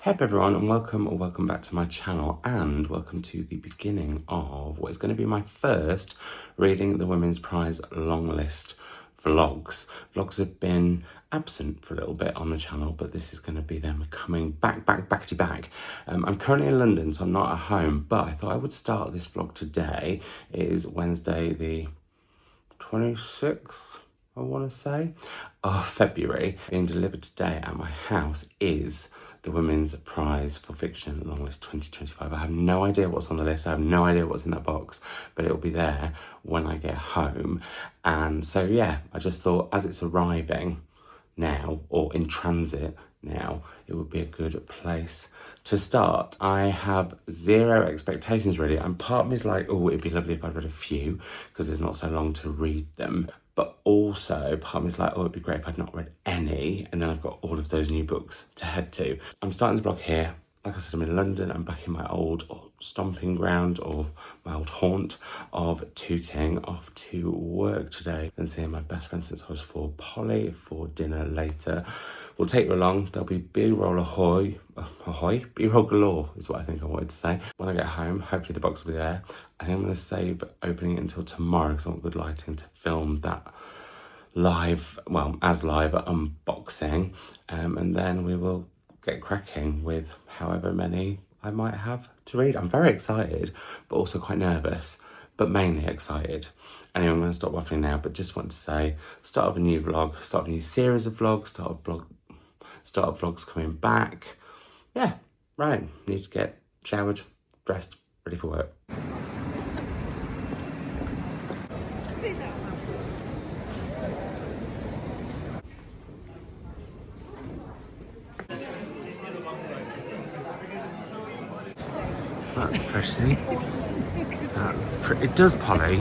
Hey up everyone, and welcome back to my channel, and welcome to the beginning of what is going to be my first reading the Women's Prize Longlist vlogs. Vlogs have been absent for a little bit on the channel, but this is going to be them coming back. I'm currently in London, so I'm not at home, but I thought I would start this vlog today. It is Wednesday the 26th, I want to say, of February. Being delivered today at my house is the Women's Prize for Fiction Longlist 2025. I have no idea what's on the list. I have no idea what's in that box, but it'll be there when I get home. And so, yeah, I just thought as it's arriving now, or in transit now, it would be a good place to start. I have zero expectations really, and part of me is like, oh, it'd be lovely if I'd read a few because there's not so long to read them. But also part of me is like, oh, it'd be great if I'd not read any, and then I've got all of those new books to head to. I'm starting the vlog here. Like I said, I'm in London. I'm back in my old stomping ground, or my old haunt of tooting, off to work today and seeing my best friend since I was 4, Polly, for dinner later. We'll take you along. There'll be B-roll B-roll galore is what I think I wanted to say. When I get home, hopefully the box will be there. I think I'm going to save opening it until tomorrow because I want good lighting to film that live, well, as live unboxing. And then we will get cracking with however many I might have to read. I'm very excited, but also quite nervous, but mainly excited. Anyway, I'm going to stop waffling now, but just want to say, start of a new vlog, start of a new series of vlogs, start of vlogs coming back. Yeah, right, need to get showered, dressed, ready for work. That's pretty. That's pretty. It does, Polly.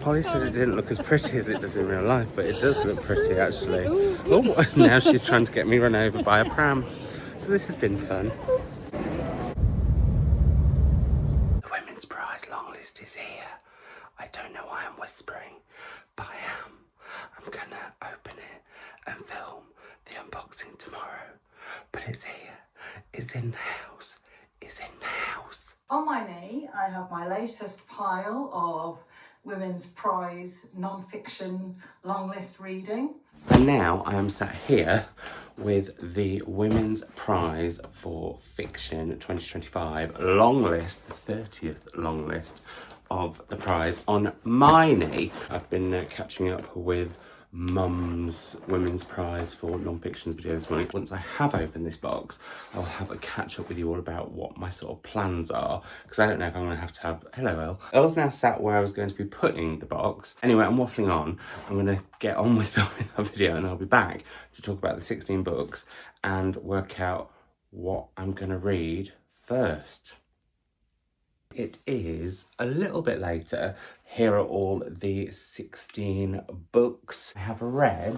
Polly said it didn't look as pretty as it does in real life, but it does look pretty actually. Oh, now she's trying to get me run over by a pram. So this has been fun. The Women's Prize Longlist is here. I don't know why I'm whispering, but I am. I'm gonna open it and film the unboxing tomorrow. But it's here. It's in the house. It's in the house. On my knee, I have my latest pile of Women's Prize non-fiction long list reading. And now I am sat here with the Women's Prize for Fiction 2025 long list, the 30th long list of the prize on my knee. I've been catching up with Mum's Women's Prize for Non-Fictions video this morning. Once I have opened this box, I'll have a catch up with you all about what my sort of plans are, because I don't know if I'm going to have hello Elle. Elle's now sat where I was going to be putting the box. Anyway, I'm waffling on. I'm going to get on with filming that video, and I'll be back to talk about the 16 books and work out what I'm going to read first. It is a little bit later. Here are all the 16 books. I have read,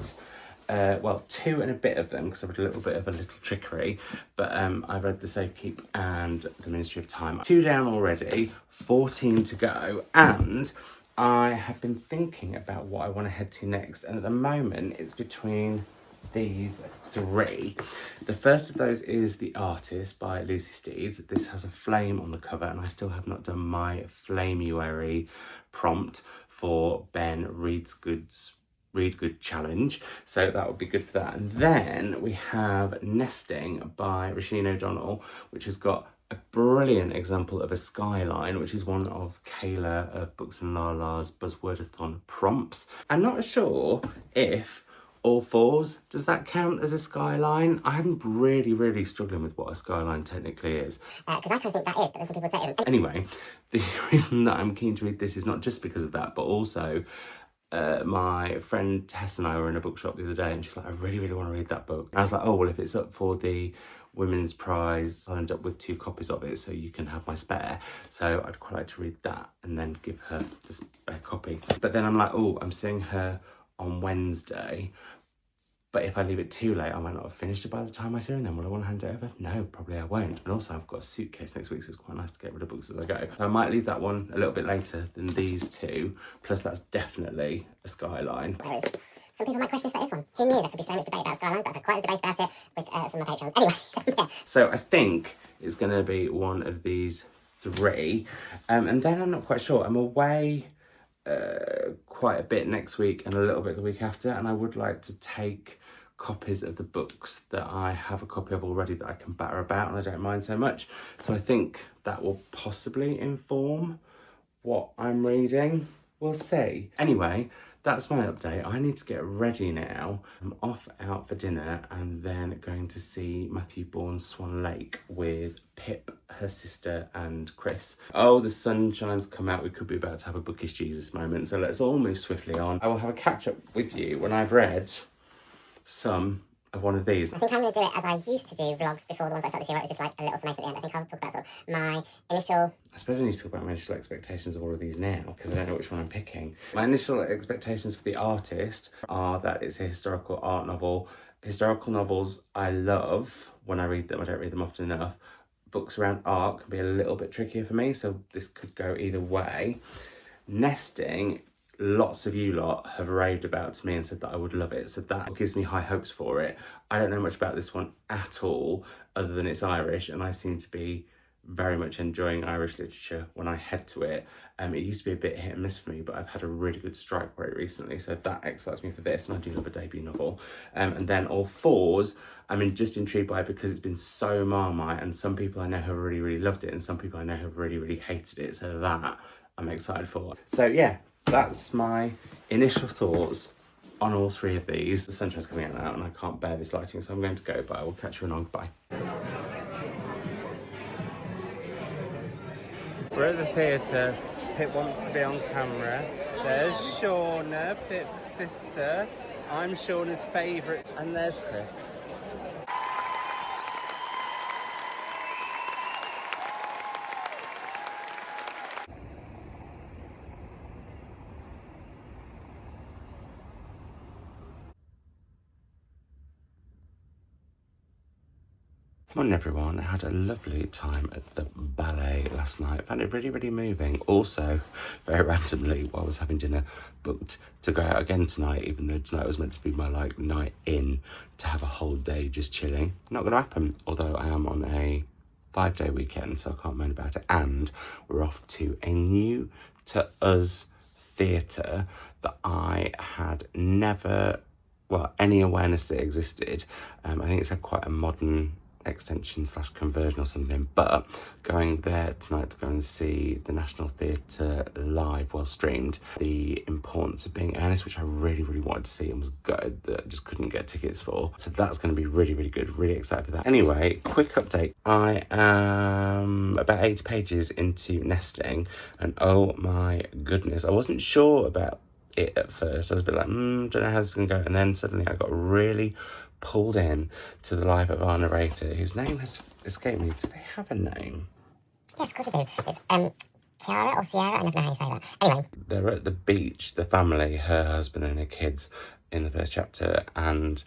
well, 2 and a bit of them, because I read a little bit of A Little Trickery, but I read The Safekeep and The Ministry of Time. 2 down already, 14 to go, and I have been thinking about what I want to head to next, and at the moment it's between these 3. The first of those is The Artist by Lucy Steeds. This has a flame on the cover, and I still have not done my Flamuary prompt for Ben Read Good challenge, so that would be good for that. And then we have Nesting by Roisin O'Donnell, which has got a brilliant example of a skyline, which is one of Kayla of Books and Lala's Buzzwordathon prompts. I'm not sure if all 4s, does that count as a skyline? I'm really struggling with what a skyline technically is. Because I kind of think that is, but then some people say it. Anyway, the reason that I'm keen to read this is not just because of that, but also my friend Tess and I were in a bookshop the other day, and she's like, I really want to read that book. And I was like, oh, well, if it's up for the Women's Prize, I'll end up with 2 copies of it, so you can have my spare. So I'd quite like to read that and then give her the spare copy. But then I'm like, oh, I'm seeing her on Wednesday, but if I leave it too late, I might not have finished it by the time I see her, and then will I want to hand it over? No, probably I won't. And also I've got a suitcase next week, so it's quite nice to get rid of books as I go. So I might leave that one a little bit later than these 2, plus that's definitely a skyline. Whereas Some people might question if that is one. Who knew there could be so much debate about Skyline, but I've had quite a debate about it with some of my patrons. Anyway, yeah. So I think it's going to be one of these three. And then I'm not quite sure. I'm away quite a bit next week and a little bit the week after, and I would like to take copies of the books that I have a copy of already that I can batter about and I don't mind so much. So I think that will possibly inform what I'm reading. We'll see. Anyway, that's my update. I need to get ready now. I'm off out for dinner and then going to see Matthew Bourne's Swan Lake with Pip, her sister, and Chris. Oh, the sunshine's come out. We could be about to have a bookish Jesus moment. So let's all move swiftly on. I will have a catch up with you when I've read some of one of these. I think I'm going to do it as I used to do vlogs before the ones I started this year, where it was just like a little summation at the end. I think I'll talk about sort of my initial... I suppose I need to talk about my initial expectations of all of these now, because I don't know which one I'm picking. My initial expectations for the artist are that it's a historical art novel. Historical novels I love when I read them. I don't read them often enough. Books around art can be a little bit trickier for me, so this could go either way. Nesting, lots of you lot have raved about to me and said that I would love it, so that gives me high hopes for it. I don't know much about this one at all, other than it's Irish, and I seem to be very much enjoying Irish literature when I head to it. It used to be a bit hit and miss for me, but I've had a really good strike rate recently, so that excites me for this, and I do love a debut novel. And then All Fours, I'm just intrigued by it because it's been so Marmite, and some people I know have really, really loved it, and some people I know have really, really hated it, so that I'm excited for. So yeah, that's my initial thoughts on all three of these. The sunshine's coming out now and I can't bear this lighting, so I'm going to go, but I will catch you along. Bye. We're at the theatre. Pip wants to be on camera. There's Shauna, Pip's sister. I'm Shauna's favourite. And there's Chris. Morning everyone, I had a lovely time at the ballet last night. Found it really, really moving. Also, very randomly, while I was having dinner, booked to go out again tonight, even though tonight was meant to be my night in, to have a whole day just chilling. Not going to happen, although I am on a 5-day weekend, so I can't moan about it. And we're off to a new to us theatre that I had never, any awareness that it existed. I think it's quite a modern extension / conversion or something, but going there tonight to go and see the National Theatre live, well streamed, The Importance of Being Earnest, which I really, really wanted to see and was gutted that I just couldn't get tickets for. So that's going to be really, really good. Really excited for that. Anyway, quick update. I am about 80 pages into Nesting, and oh my goodness, I wasn't sure about it at first. I was a bit like, don't know how this is going to go, and then suddenly I got really pulled in to the life of our narrator, whose name has escaped me. Do they have a name? Yes, of course I do. It's Chiara or Sierra, I never know how you say that. Anyway. They're at the beach, the family, her husband and her kids, in the first chapter, and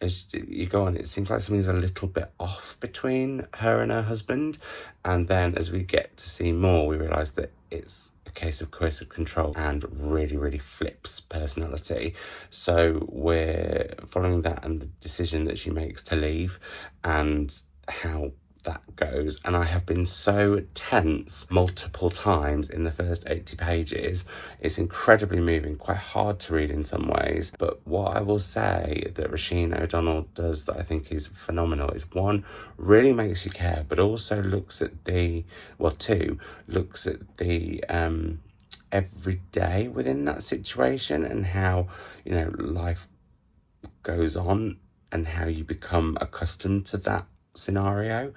as you go on, it seems like something's a little bit off between her and her husband, and then as we get to see more, we realise that it's a case of coercive control and really, really flips personality. So we're following that and the decision that she makes to leave and how that goes. And I have been so tense multiple times in the first 80 pages. It's incredibly moving, quite hard to read in some ways. But what I will say that Roisin O'Donnell does that I think is phenomenal is, one, really makes you care, but also looks at the every day within that situation and how, life goes on and how you become accustomed to that scenario.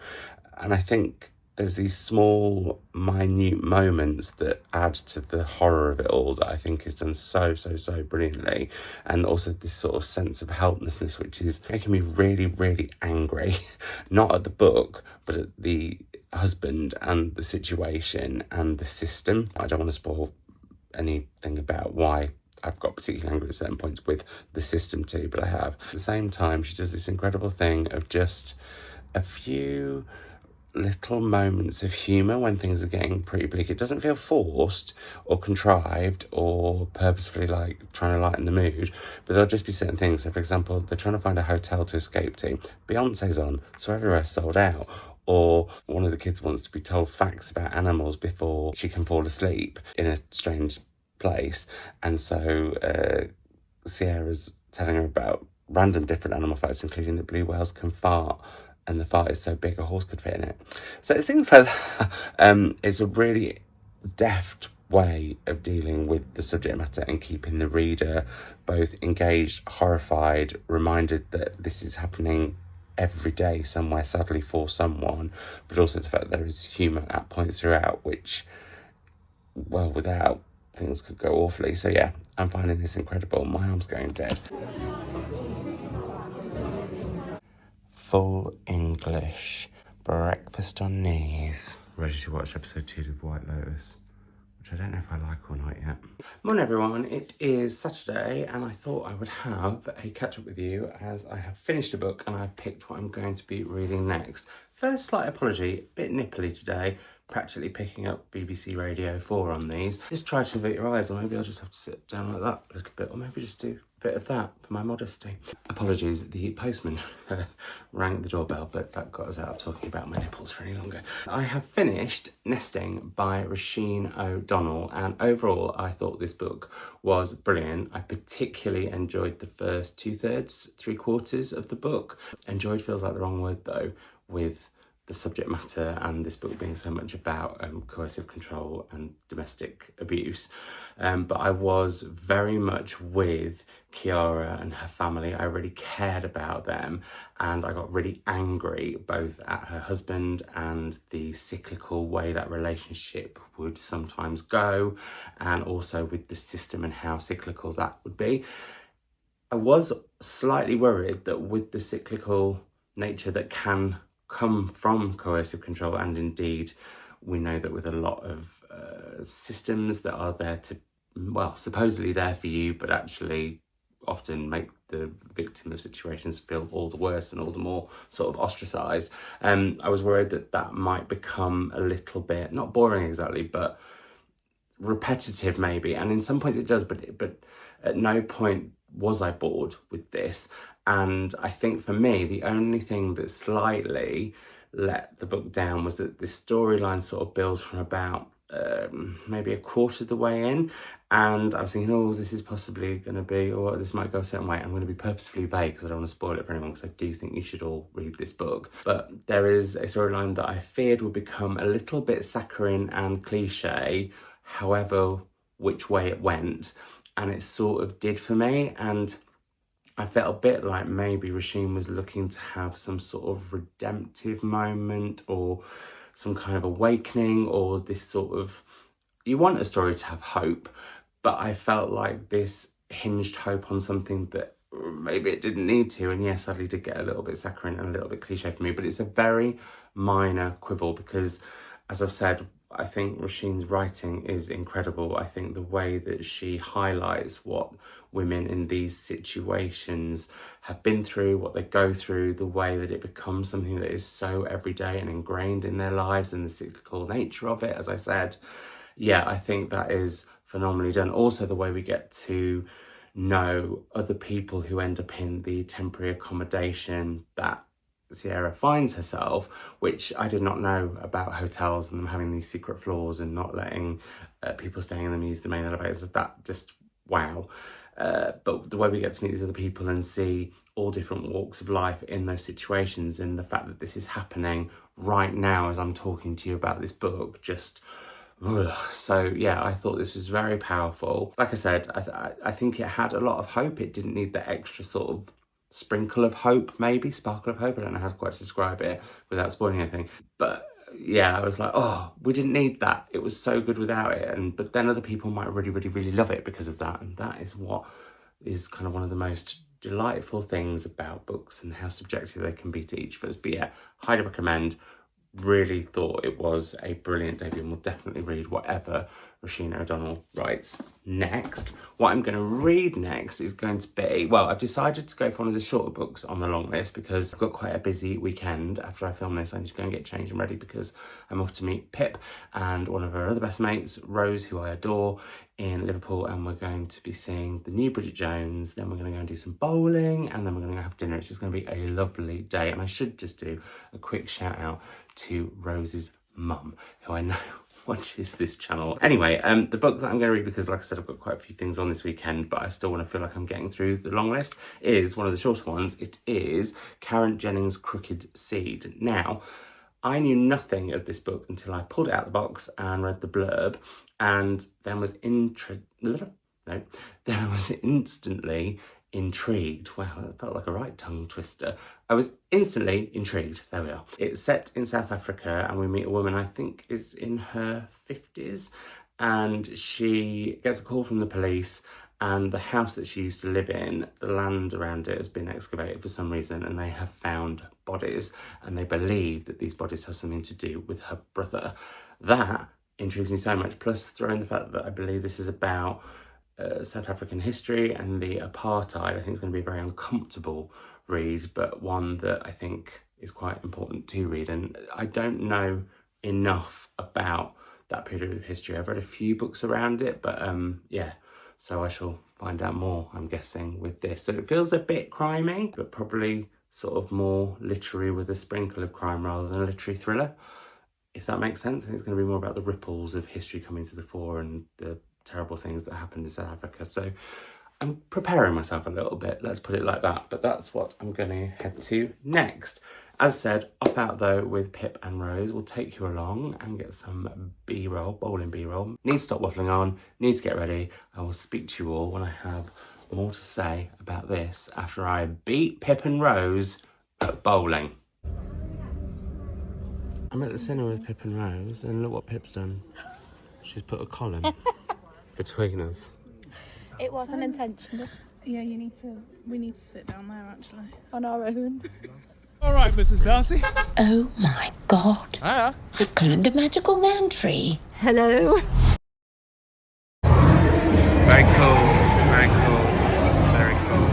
And I think there's these small, minute moments that add to the horror of it all that I think is done so brilliantly. And also this sort of sense of helplessness, which is making me really, really angry, not at the book, but at the husband and the situation and the system. I don't want to spoil anything about why I've got particularly angry at certain points with the system too, but I have. At the same time, she does this incredible thing of just a few little moments of humour when things are getting pretty bleak. It doesn't feel forced or contrived or purposefully like trying to lighten the mood, but there'll just be certain things. So for example, they're trying to find a hotel to escape to. Beyonce's on, so everywhere's sold out. Or one of the kids wants to be told facts about animals before she can fall asleep in a strange place. And so Sierra's telling her about random different animal facts, including that blue whales can fart, and the fart is so big a horse could fit in it. So things like that. It's a really deft way of dealing with the subject matter and keeping the reader both engaged, horrified, reminded that this is happening every day somewhere, sadly, for someone, but also the fact that there is humour at points throughout, which, well, without, things could go awfully. So yeah, I'm finding this incredible. My arm's going dead. Full English, breakfast on knees. Ready to watch episode 2 of White Lotus, which I don't know if I like or not yet. Morning everyone, it is Saturday and I thought I would have a catch up with you as I have finished a book and I've picked what I'm going to be reading next. First, slight apology, a bit nipply today, practically picking up BBC Radio 4 on these. Just try to avert your eyes, or maybe I'll just have to sit down like that a little bit, or maybe just do a bit of that for my modesty. Apologies, the postman rang the doorbell, but that got us out of talking about my nipples for any longer. I have finished Nesting by Roisin O'Donnell, and overall I thought this book was brilliant. I particularly enjoyed the first 2/3, 3/4 of the book. Enjoyed feels like the wrong word though, with the subject matter and this book being so much about coercive control and domestic abuse. But I was very much with Kiara and her family. I really cared about them and I got really angry both at her husband and the cyclical way that relationship would sometimes go, and also with the system and how cyclical that would be. I was slightly worried that with the cyclical nature that can come from coercive control, and indeed we know that with a lot of systems that are there to, well, supposedly there for you, but actually often make the victim of situations feel all the worse and all the more sort of ostracised. I was worried that that might become a little bit, not boring exactly, but repetitive maybe, and in some points it does, but at no point was I bored with this. And I think for me, the only thing that slightly let the book down was that the storyline sort of builds from about maybe a quarter of the way in. And I was thinking, oh, this is possibly going to be, or this might go a certain way. I'm going to be purposefully vague because I don't want to spoil it for anyone, because I do think you should all read this book. But there is a storyline that I feared would become a little bit saccharine and cliche, however which way it went. And it sort of did for me. And I felt a bit like maybe Roisin was looking to have some sort of redemptive moment or some kind of awakening, or this sort of, you want a story to have hope, but I felt like this hinged hope on something that maybe it didn't need to. And yes, sadly did get a little bit saccharine and a little bit cliche for me, but it's a very minor quibble because, as I've said, I think Roisin's writing is incredible. I think the way that she highlights what women in these situations have been through, what they go through, the way that it becomes something that is so everyday and ingrained in their lives, and the cyclical nature of it, as I said. Yeah, I think that is phenomenally done. Also, the way we get to know other people who end up in the temporary accommodation that Sierra finds herself, which I did not know about hotels and them having these secret floors and not letting people staying in them use the main elevators. That just, wow. But the way we get to meet these other people and see all different walks of life in those situations, and the fact that this is happening right now as I'm talking to you about this book, just... So yeah, I thought this was very powerful. Like I said, I think it had a lot of hope. It didn't need the extra sort of sprinkle of hope, maybe sparkle of hope. I don't know how to quite describe it without spoiling anything. But yeah, I was like, oh, we didn't need that. It was so good without it. But then other people might really, really, really love it because of that. And that is what is kind of one of the most delightful things about books and how subjective they can be to each of us. But yeah, highly recommend. really thought it was a brilliant debut and will definitely read whatever Roisin O'Donnell writes next. What I'm going to read next is going to be, well, I've decided to go for one of the shorter books on the long list because I've got quite a busy weekend. After I film this, I need to go and get changed and ready because I'm off to meet Pip and one of her other best mates, Rose, who I adore, in Liverpool, and we're going to be seeing the new Bridget Jones, then we're going to go and do some bowling, and then we're going to go have dinner. It's just going to be a lovely day. And I should just do a quick shout out to Rose's mum, who I know watches this channel. Anyway, the book that I'm going to read, because like I said, I've got quite a few things on this weekend, but I still want to feel like I'm getting through the long list, is one of the shorter ones. It is Karen Jennings' Crooked Seed. Now, I knew nothing of this book until I pulled it out of the box and read the blurb, and then was instantly intrigued. Wow, that felt like a right tongue twister. I was instantly intrigued. There we are. It's set in South Africa, and we meet a woman I think is in her 50s, and she gets a call from the police, and the house that she used to live in, the land around it has been excavated for some reason, and they have found bodies, and they believe that these bodies have something to do with her brother. That intrigues me so much, plus throw in the fact that I believe this is about South African history and the apartheid. I think it's going to be a very uncomfortable read, but one that I think is quite important to read. And I don't know enough about that period of history. I've read a few books around it, but yeah, so I shall find out more, I'm guessing, with this. So it feels a bit crimey, but probably sort of more literary with a sprinkle of crime rather than a literary thriller, if that makes sense. I think it's going to be more about the ripples of history coming to the fore and the terrible things that happened in South Africa. So I'm preparing myself a little bit, let's put it like that. But that's what I'm going to head to next. As said, off out though with Pip and Rose. We'll take you along and get some B-roll, bowling B-roll. Need to stop waffling on, need to get ready. I will speak to you all when I have more to say about this after I beat Pip and Rose at bowling. I'm at the cinema with Pip and Rose, and look what Pip's done. She's put a column between us. It wasn't intentional. Yeah, we need to sit down there actually. On our own. All right, Mrs. Darcy. Oh my God. Hiya. I've climbed a magical man tree. Hello. Very cool, very cool, very cool.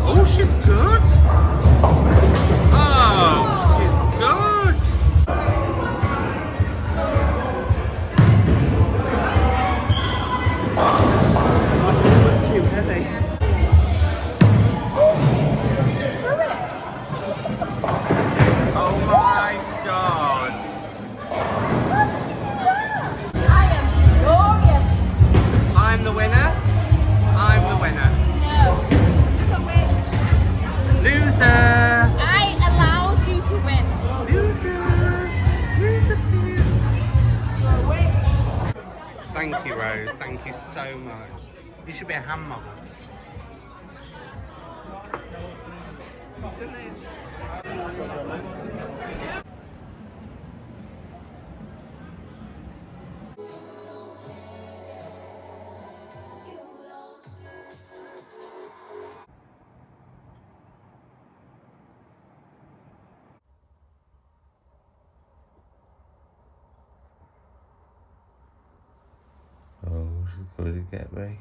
Oh, she's good. Oh, she's good. It's too heavy. Oh my God. I am furious. I'm the winner. I'm the winner. No. It's a win. Loser. I allowed you to win. Loser. Loser. Thank you, Rose. Thank you so much. You should be a hand model. Oh, she's going to get me.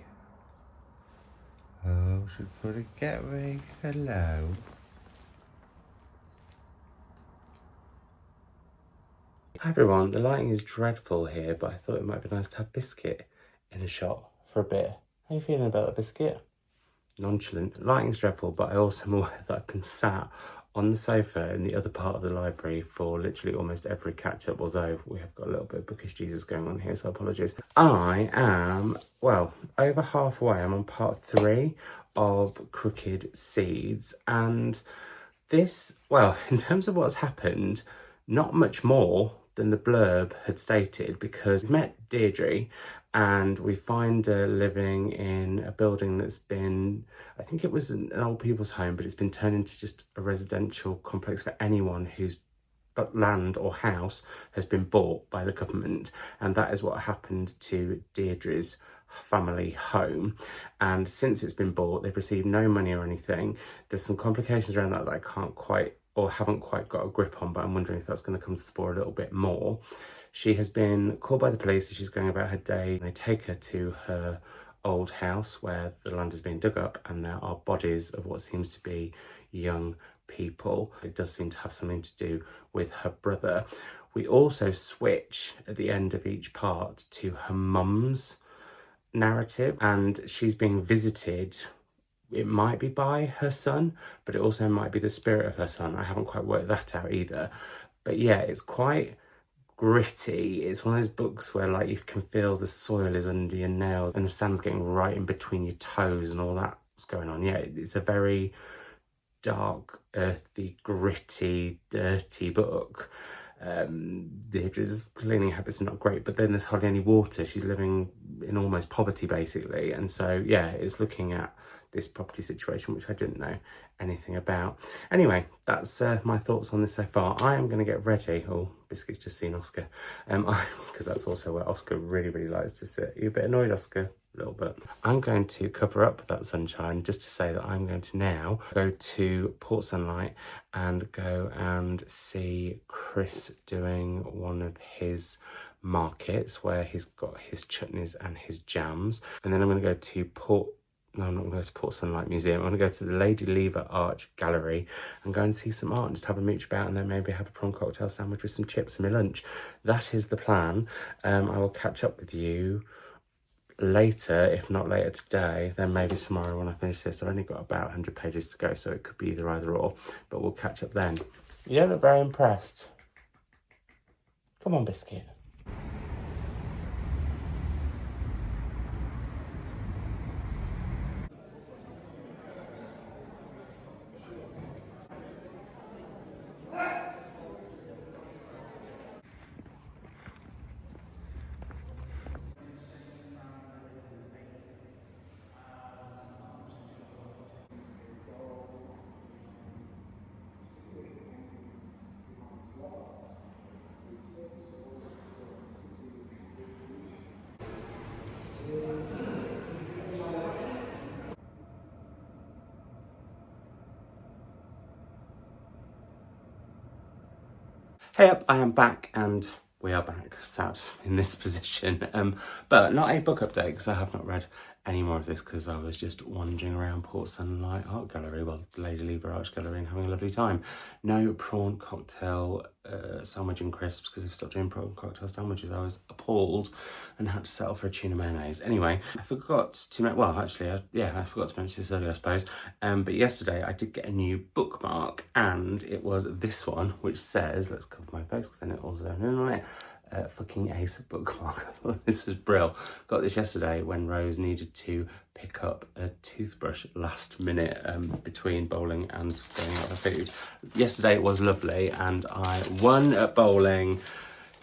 Oh, she's going to get me. Hello. Hi everyone, the lighting is dreadful here, but I thought it might be nice to have Biscuit in a shot for a bit. How are you feeling about the Biscuit? Nonchalant. Lighting's dreadful, but I also am aware that I've been sat on the sofa in the other part of the library for literally almost every catch-up, although we have got a little bit of bookish Jesus going on here, so apologies. I am, well, over halfway. I'm on part 3 of Crooked Seeds, and this, well, in terms of what's happened, not much more than the blurb had stated, because we've met Deirdre and we find her living in a building that's been, I think it was an old people's home, but it's been turned into just a residential complex for anyone whose land or house has been bought by the government. And that is what happened to Deirdre's family home. And since it's been bought, they've received no money or anything. There's some complications around that I can't quite or haven't quite got a grip on, but I'm wondering if that's going to come to the fore a little bit more. She has been called by the police as she's going about her day. They take her to her old house where the land is being dug up, and there are bodies of what seems to be young people. It does seem to have something to do with her brother. We also switch at the end of each part to her mum's narrative, and she's being visited. It might be by her son, but it also might be the spirit of her son. I haven't quite worked that out either. But yeah, it's quite gritty. It's one of those books where like you can feel the soil is under your nails and the sand's getting right in between your toes and all that's going on. Yeah, it's a very dark, earthy, gritty, dirty book. Deirdre's cleaning habits are not great, but then there's hardly any water. She's living in almost poverty basically, and so yeah, it's looking at this property situation which I didn't know anything about. Anyway, that's my thoughts on this so far. I am going to get ready. Oh, Biscuit's just seen Oscar, because that's also where Oscar really likes to sit. You're a bit annoyed, Oscar? A little bit. I'm going to cover up that sunshine just to say that I'm going to now go to Port Sunlight and go and see Chris doing one of his markets where he's got his chutneys and his jams. And then I'm going to go to I'm not going to go to Port Sunlight Museum. I'm going to go to the Lady Lever Arch Gallery and go and see some art and just have a mooch about, and then maybe have a prawn cocktail sandwich with some chips and my lunch. That is the plan. I will catch up with you later, if not later today, then maybe tomorrow when I finish this. I've only got about 100 pages to go, so it could be either or, but we'll catch up then. You don't look very impressed. Come on, Biscuit. Hey up, I am back, and we are back, sat in this position, but not a book update because I have not read any more of this because I was just wandering around Port Sunlight Art Gallery, well, Lady Lever Arch Gallery, and having a lovely time. No prawn cocktail sandwich and crisps because I've stopped doing prawn cocktail sandwiches. I was appalled and had to settle for a tuna mayonnaise. Anyway, I forgot to I forgot to mention this earlier, I suppose, but yesterday I did get a new bookmark, and it was this one, which says, let's cover my face because then it will zone in on it, fucking ace bookmark. I thought this was brill. Got this yesterday when Rose needed to pick up a toothbrush last minute between bowling and going out for food. Yesterday it was lovely and I won at bowling.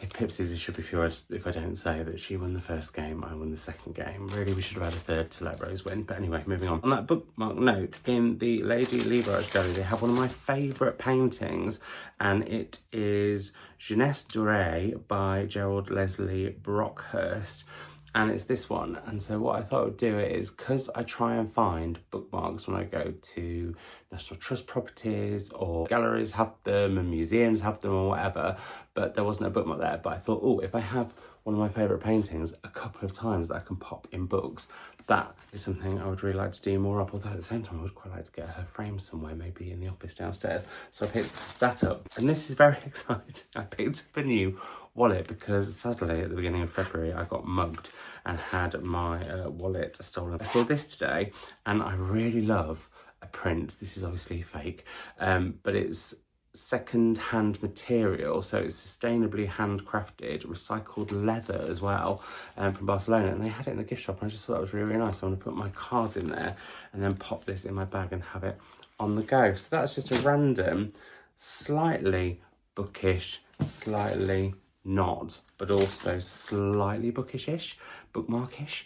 If Pipsy should be furious if I don't say that she won the first game, I won the second game. Really, we should have had a third to let Rose win. But anyway, moving on. On that bookmark note, in the Lady Lever Arch Gallery, they have one of my favourite paintings, and it is Jeunesse Dorée by Gerald Leslie Brockhurst. And it's this one. And so what I thought I would do is, because I try and find bookmarks when I go to National Trust properties, or galleries have them and museums have them or whatever, but there wasn't a bookmark there. But I thought, oh, if I have one of my favourite paintings a couple of times that I can pop in books, that is something I would really like to do more of. Although at the same time, I would quite like to get her framed somewhere, maybe in the office downstairs. So I picked that up. And this is very exciting. I picked up a new wallet because sadly at the beginning of February I got mugged and had my wallet stolen. I saw this today and I really love a print. This is obviously fake, but it's second-hand material, so it's sustainably handcrafted, recycled leather as well, from Barcelona, and they had it in the gift shop and I just thought that was really nice. So I'm going to put my cards in there and then pop this in my bag and have it on the go. So that's just a random, slightly bookish, slightly not, but also slightly bookish-ish bookmarkish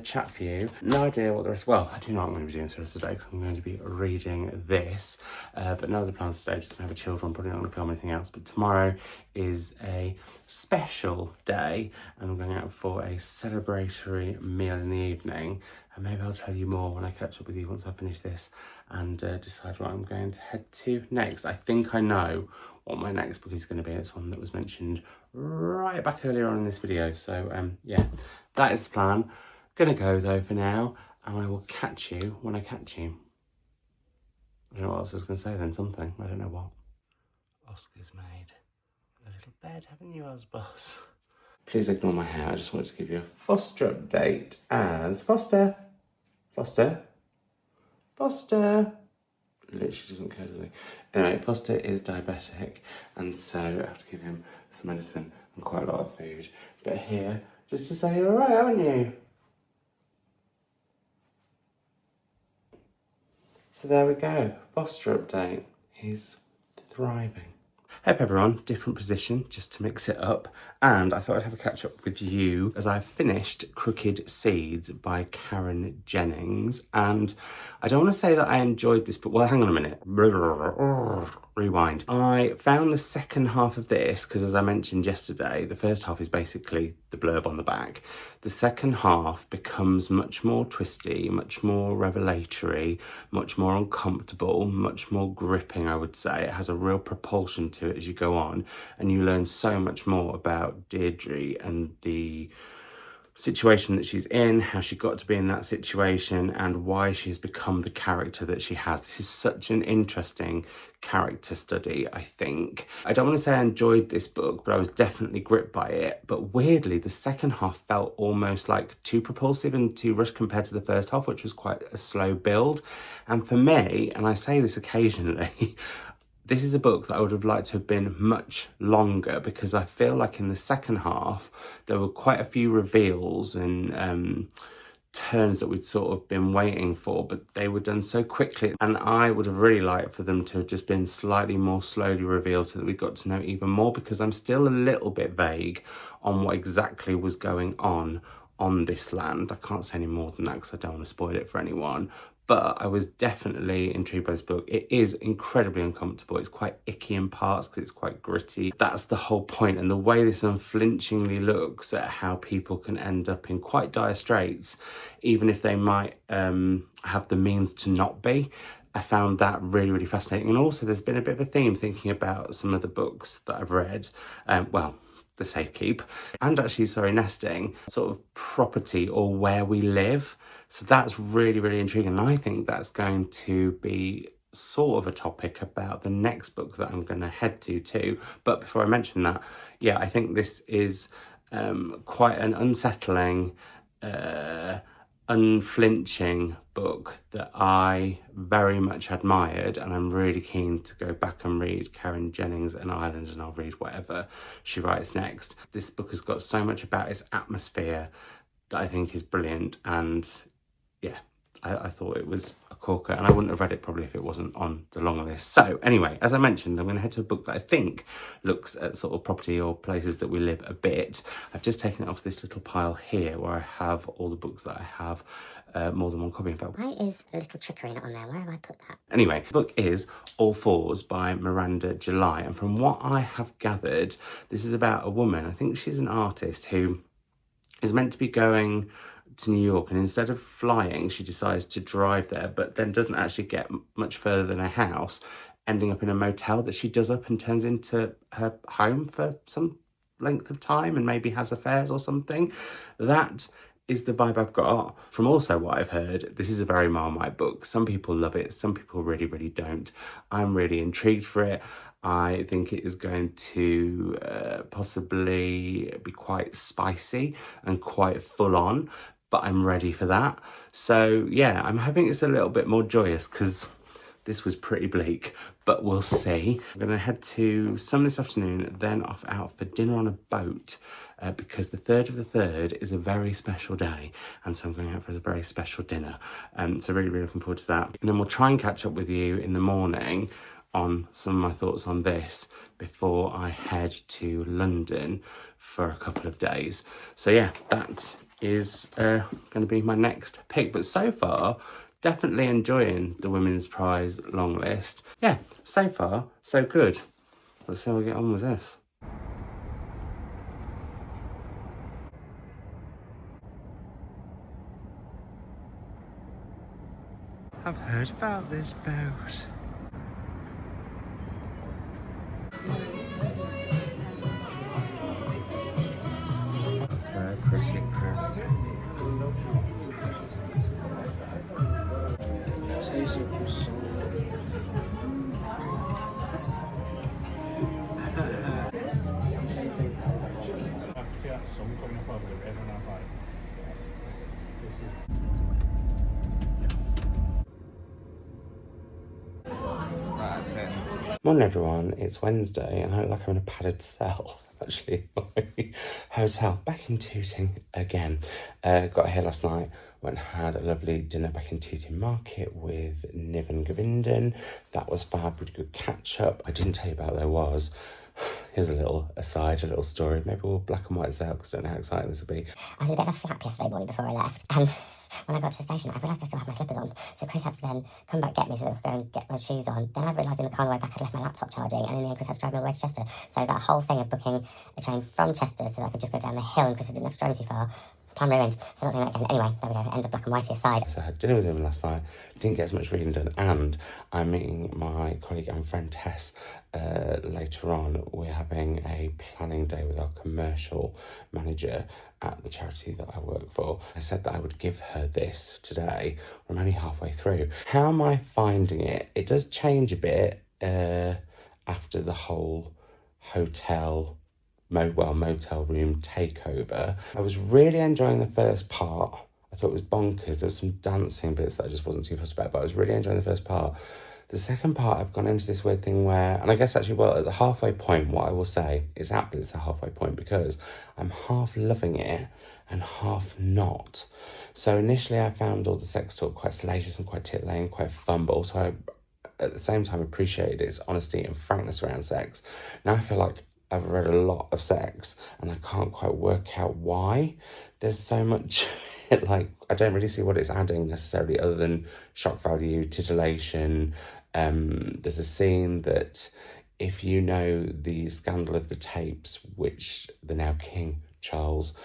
chat for you. No idea what the rest, well, I do know what I'm going to be doing for the rest of the day because I'm going to be reading this, but no other plans today, just going to have a chilled one, probably not going to film anything else. But tomorrow is a special day and I'm going out for a celebratory meal in the evening, and maybe I'll tell you more when I catch up with you once I finish this and decide what I'm going to head to next. I think I know what my next book is going to be. It's one that was mentioned right back earlier on in this video. So yeah, that is the plan. Gonna go though for now, and I will catch you when I catch you. I don't know what else I was going to say then, something. I don't know what. Oscar's made a little bed, haven't you, Osboss? Please ignore my hair. I just wanted to give you a Foster update as Foster. Literally doesn't care, does he? Anyway, Foster is diabetic, and so I have to give him some medicine and quite a lot of food. But here, just to say, you're alright, haven't you? So there we go, Foster update. He's thriving. Hey everyone, different position, just to mix it up. And I thought I'd have a catch up with you as I finished Crooked Seeds by Karen Jennings. And I don't want to say that I enjoyed this book. Well, hang on a minute. Rewind. I found the second half of this, because as I mentioned yesterday, the first half is basically the blurb on the back. The second half becomes much more twisty, much more revelatory, much more uncomfortable, much more gripping, I would say. It has a real propulsion to it as you go on, and you learn so much more about Deirdre and the situation that she's in, how she got to be in that situation, and why she's become the character that she has. This is such an interesting character study, I think. I don't want to say I enjoyed this book, but I was definitely gripped by it. But weirdly, the second half felt almost like too propulsive and too rushed compared to the first half, which was quite a slow build. And for me, and I say this occasionally, this is a book that I would have liked to have been much longer, because I feel like in the second half, there were quite a few reveals and turns that we'd sort of been waiting for, but they were done so quickly. And I would have really liked for them to have just been slightly more slowly revealed so that we got to know even more, because I'm still a little bit vague on what exactly was going on this land. I can't say any more than that because I don't want to spoil it for anyone. But I was definitely intrigued by this book. It is incredibly uncomfortable. It's quite icky in parts because it's quite gritty. That's the whole point. And the way this unflinchingly looks at how people can end up in quite dire straits, even if they might have the means to not be, I found that really, really fascinating. And also there's been a bit of a theme thinking about some of the books that I've read. The Safekeep, and actually, Nesting, sort of property or where we live. So that's really, really intriguing. And I think that's going to be sort of a topic about the next book that I'm going to head to too. But before I mention that, yeah, I think this is quite an unsettling, unflinching book that I very much admired, and I'm really keen to go back and read Karen Jennings and Ireland, and I'll read whatever she writes next. This book has got so much about its atmosphere that I think is brilliant, and yeah, I thought it was a corker, and I wouldn't have read it probably if it wasn't on the long list. So anyway, as I mentioned, I'm going to head to a book that I think looks at sort of property or places that we live a bit. I've just taken it off this little pile here where I have all the books that I have more than one copy of. Why is a little trickery not on there? Where have I put that? Anyway, the book is All Fours by Miranda July, and from what I have gathered, this is about a woman, I think she's an artist, who is meant to be going to New York, and instead of flying she decides to drive there, but then doesn't actually get much further than her house, ending up in a motel that she does up and turns into her home for some length of time, and maybe has affairs or something. That is the vibe I've got from also what I've heard. This is a very Marmite book. Some people love it, some people really, really don't. I'm really intrigued for it. I think it is going to possibly be quite spicy and quite full on, but I'm ready for that. So yeah, I'm hoping it's a little bit more joyous, because this was pretty bleak, but we'll see. I'm going to head to some this afternoon, then off out for dinner on a boat, because the 3rd of the 3rd is a very special day, and so I'm going out for a very special dinner. So really, really looking forward to that. And then we'll try and catch up with you in the morning on some of my thoughts on this before I head to London for a couple of days. So yeah, that is going to be my next pick. But so far, definitely enjoying the Women's Prize long list. Yeah, so far, so good. Let's see how we get on with this. I've heard about this boat. That's very pretty, Chris. See that sun coming up over the river, and I was like, this is. That's it. Morning everyone, it's Wednesday and I look like I'm in a padded cell. Actually, my hotel, back in Tooting again. Got here last night, went and had a lovely dinner back in Tooting Market with Niv and Govindan. That was fab, really good catch up. I didn't tell you about there was. Here's a little aside, a little story. Maybe we'll black and white this out because I don't know how exciting this will be. I was a bit of a flap yesterday morning before I left, and when I got to the station, I realised I still had my slippers on. So Chris had to then come back, get me, so go and get my shoes on. Then I realised in the car on the way back I'd left my laptop charging, and in the end Chris had to drive me all the way to Chester. So that whole thing of booking a train from Chester so that I could just go down the hill, and Chris didn't have to drive me too far, plan ruined. So not doing that again. Anyway, there we go. End of black and whitey aside. So I had dinner with him last night, didn't get as much reading done, and I'm meeting my colleague and friend Tess later on. We're having a planning day with our commercial manager at the charity that I work for. I said that I would give her this today. I'm only halfway through. How am I finding it? It does change a bit after the whole motel room takeover. I was really enjoying the first part. I thought it was bonkers. There was some dancing bits that I just wasn't too fussed about, but I was really enjoying the first part. The second part, I've gone into this weird thing where, and I guess actually, well, at the halfway point, what I will say is aptly it's the halfway point because I'm half loving it and half not. So initially I found all the sex talk quite salacious and quite titillating, quite fun, but also I, at the same time, appreciated its honesty and frankness around sex. Now I feel like I've read a lot of sex and I can't quite work out why. There's so much, like, I don't really see what it's adding necessarily other than shock value, titillation. There's a scene that if you know the scandal of the tapes, which the now King Charles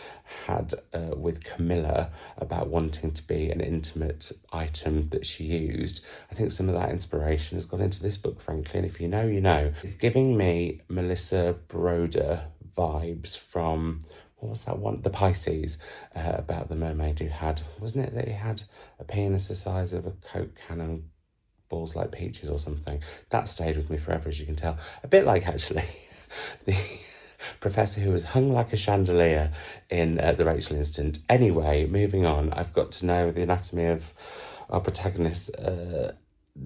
had with Camilla about wanting to be an intimate item that she used, I think some of that inspiration has gone into this book, frankly, and if you know, you know. It's giving me Melissa Broder vibes from, what was that one? The Pisces, about the mermaid who had, wasn't it that he had a penis the size of a Coke cannon, balls like peaches or something? That stayed with me forever, as you can tell. A bit like, actually, the professor who was hung like a chandelier in the Rachel incident. Anyway, moving on, I've got to know the anatomy of our protagonist's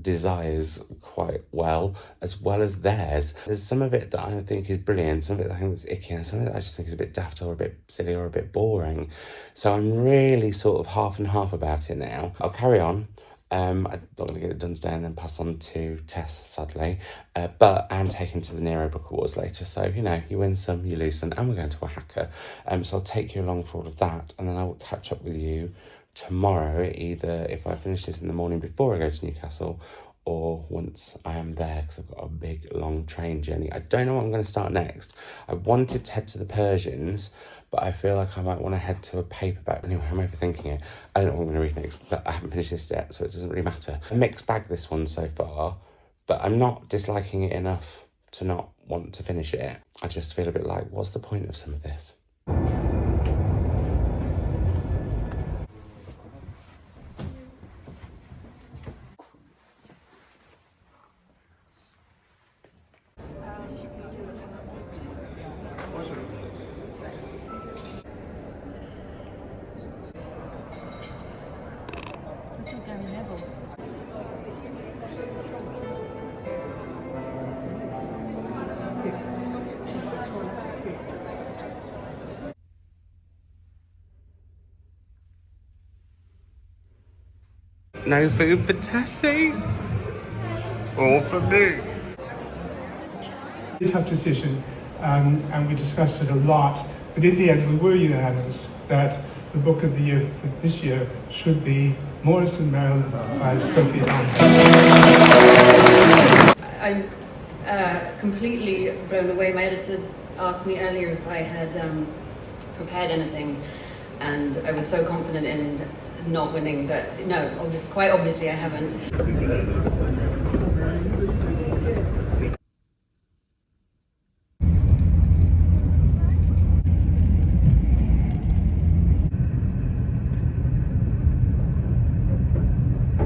desires quite well as theirs. There's some of it that I think is brilliant, some of it that I think is icky, and some of it I just think is a bit daft or a bit silly or a bit boring. So I'm really sort of half and half about it now. I'll carry on. I'm not going to get it done today and then pass on to Tess, sadly. But I'm taken to the Nero Book Awards later. So, you know, you win some, you lose some, and we're going to Oaxaca. So I'll take you along for all of that. And then I will catch up with you tomorrow, either if I finish this in the morning before I go to Newcastle or once I am there, because I've got a big, long train journey. I don't know what I'm going to start next. I wanted to head to the Persians, but I feel like I might want to head to a paperback. Anyway, I'm overthinking it. I don't know what I'm going to read next, but I haven't finished this yet, so it doesn't really matter. A mixed bag, this one so far, but I'm not disliking it enough to not want to finish it. I just feel a bit like, what's the point of some of this? No food for Tessie? Or for me? A tough decision, and we discussed it a lot, but in the end we were unanimous that the book of the year for this year should be Morrison Maryland by Sophie Allen. I'm completely blown away. My editor asked me earlier if I had prepared anything, and I was so confident in not winning that no, quite obviously I haven't.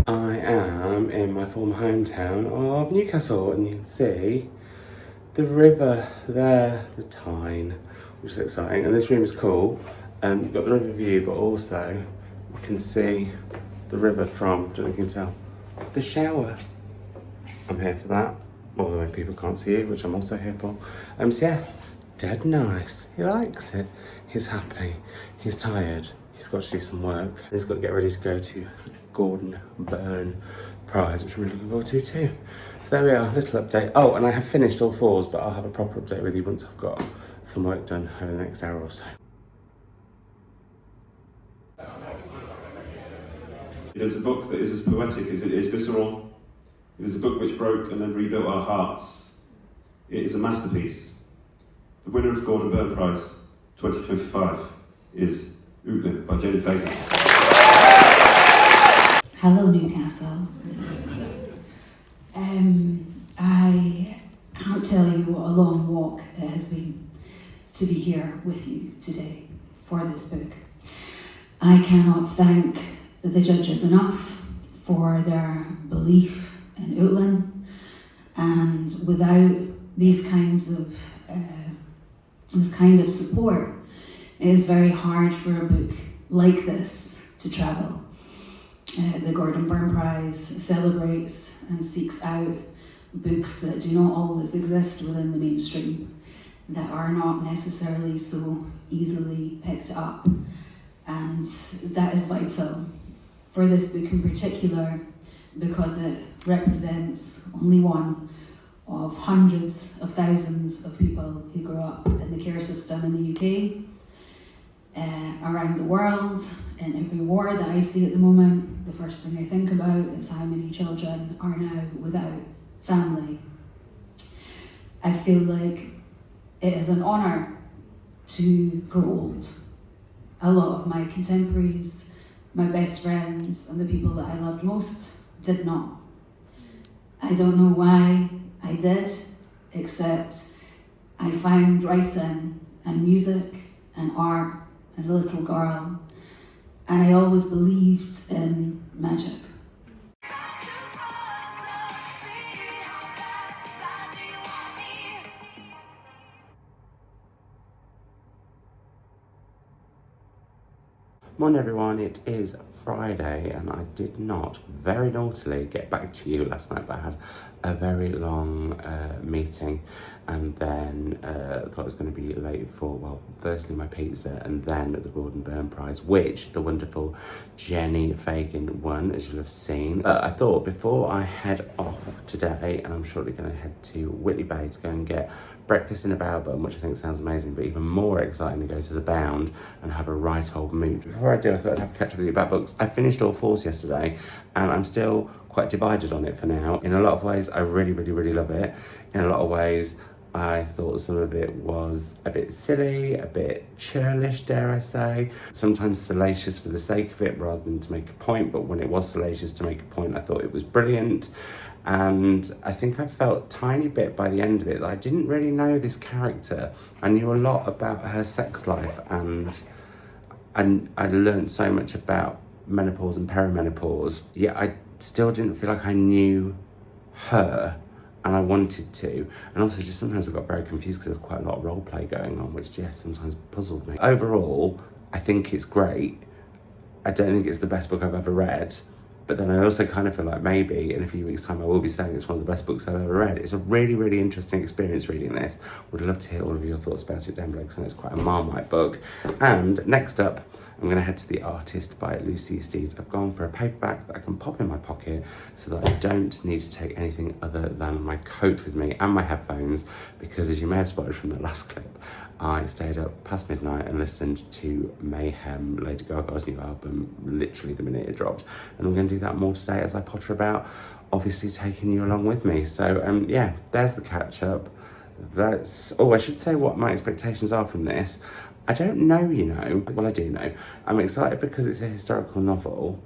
I am in my former hometown of Newcastle, and you can see the river there, the Tyne, which is exciting. And this room is cool. You've got the river view, but also you can see the river from, don't know if you can tell, the shower. I'm here for that, although people can't see you, which I'm also here for. So yeah, dead nice. He likes it. He's happy. He's tired. He's got to do some work. He's got to get ready to go to Gordon Byrne Prize, which I'm really looking forward to too. So there we are, little update. Oh, and I have finished all 4s, but I'll have a proper update with you once I've got some work done over the next hour or so. It is a book that is as poetic as it is visceral. It is a book which broke and then rebuilt our hearts. It is a masterpiece. The winner of the Gordon Byrne Prize 2025 is Outland by Jenny Fagan. Hello, Newcastle. I can't tell you what a long walk it has been to be here with you today for this book. I cannot thank the judges enough for their belief in Outland, and without this kind of support, it is very hard for a book like this to travel. The Gordon Byrne Prize celebrates and seeks out books that do not always exist within the mainstream, that are not necessarily so easily picked up, and that is vital for this book in particular, because it represents only one of hundreds of thousands of people who grew up in the care system in the UK, around the world. In every war that I see at the moment, the first thing I think about is how many children are now without family. I feel like it is an honour to grow old. A lot of my contemporaries, my best friends, and the people that I loved most did not. I don't know why I did, except I found writing and music and art as a little girl, and I always believed in magic. Morning everyone, it is Friday and I did not, very naughtily, get back to you last night, but I had a very long meeting, and then thought I was going to be late for, well, firstly my pizza and then the Gordon Byrne Prize, which the wonderful Jenny Fagan won, as you'll have seen. But I thought before I head off today, and I'm shortly going to head to Whitley Bay to go and get breakfast in a Bowerburn, which I think sounds amazing, but even more exciting to go to the Bound and have a right old mooch. Before I do, I thought I'd have to catch up with you about books. I finished all 4s yesterday, and I'm still quite divided on it for now. In a lot of ways, I really, really, really love it. In a lot of ways, I thought some of it was a bit silly, a bit churlish, dare I say. Sometimes salacious for the sake of it rather than to make a point, but when it was salacious to make a point, I thought it was brilliant. And I think I felt a tiny bit by the end of it that I didn't really know this character. I knew a lot about her sex life, and I learned so much about menopause and perimenopause, yet I still didn't feel like I knew her, and I wanted to. And also just sometimes I got very confused because there's quite a lot of role play going on, which sometimes puzzled me. Overall, I think it's great. I don't think it's the best book I've ever read, But then I also kind of feel like maybe in a few weeks' time I will be saying it's one of the best books I've ever read. It's a really, really interesting experience reading this. Would love to hear all of your thoughts about it down below, because I know it's quite a Marmite book. And next up, I'm going to head to The Artist by Lucy Steeds. I've gone for a paperback that I can pop in my pocket so that I don't need to take anything other than my coat with me and my headphones, because as you may have spotted from the last clip, I stayed up past midnight and listened to Mayhem, Lady Gaga's new album, literally the minute it dropped. And we're going to do that more today as I potter about, obviously taking you along with me. So yeah, there's the catch up. I should say what my expectations are from this. I don't know, you know. Well, I do know. I'm excited because it's a historical novel,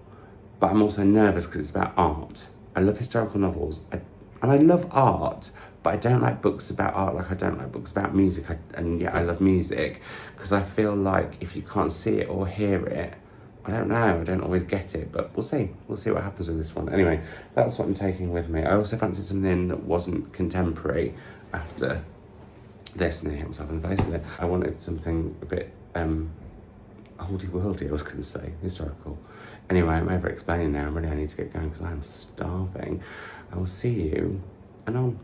but I'm also nervous because it's about art. I love historical novels, and I love art, but I don't like books about art like I don't like books about music. And yet I love music, because I feel like if you can't see it or hear it, I don't know, I don't always get it, but we'll see. We'll see what happens with this one. Anyway, that's what I'm taking with me. I also fancied something that wasn't contemporary after this, and I hit myself in the face with it. I wanted something a bit oldie-worldy, I was going to say, historical. Anyway, I'm over-explaining now. I need to get going because I'm starving. I will see you anon.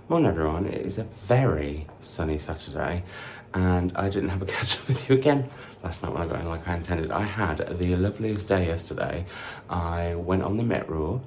Morning everyone, it is a very sunny Saturday and I didn't have a catch up with you again last night when I got in like I intended. I had the loveliest day yesterday. I went on the Metro